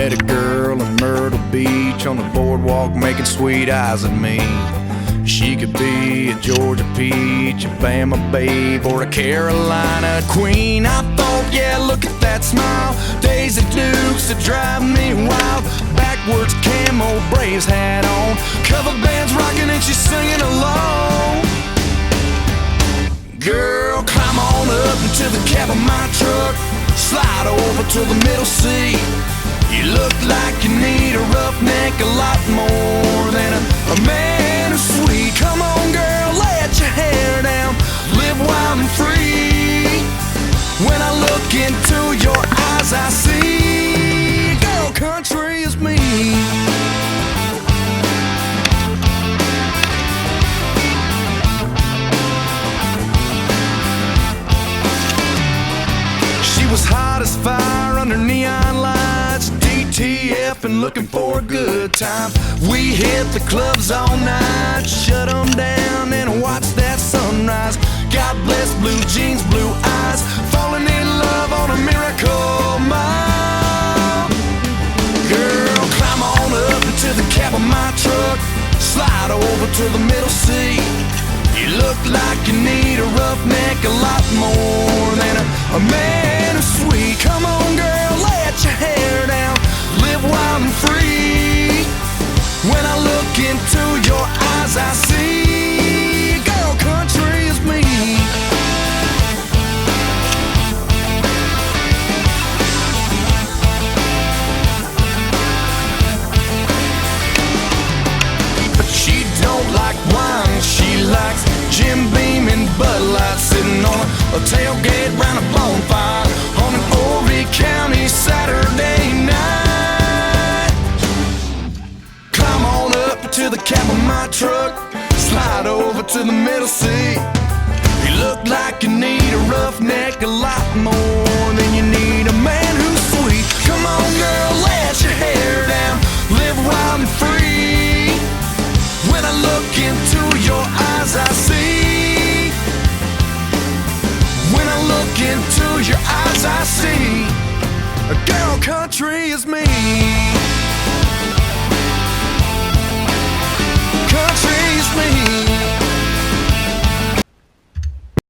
met a girl in Myrtle Beach on the boardwalk making sweet eyes at me. She could be a Georgia peach, a Bama babe, or a Carolina queen. I thought, yeah, look at that smile. Daisy Dukes that drive me wild. Backwards camo Braves hat on, cover bands rocking and she's singing along. Girl, climb on up into the cab of my truck, slide over to the middle seat. You look like you need a roughneck a lot more than a man who's sweet. Come on, girl, let your hair down, live wild and free. When I look into your eyes, I see, girl, country is me. She was hot as fire under neon lights, DTF and looking for a good time. We hit the clubs all night, shut them down and watch that sunrise. God bless blue jeans, blue eyes, falling in love on a miracle mile. Girl, climb on up into the cab of my truck, slide over to the middle seat. You look like you need a roughneck a lot more than a man who's sweet. Come on, girl, let your hair down, live wild and free. When I look into your eyes, I see, girl, country is me. But she don't like wine, she likes Jim Beam and Bud Light, sitting on a tailgate round a bonfire on an Horry County Saturday night. Climb on up to the cab of my truck, slide over to the middle seat. You look like you need a roughneck a lot more than you need a man who's sweet. Come on, girl, let your hair down, live wild and free. When I look into your eyes, I see. When I look into your eyes, I see. A girl, country is me.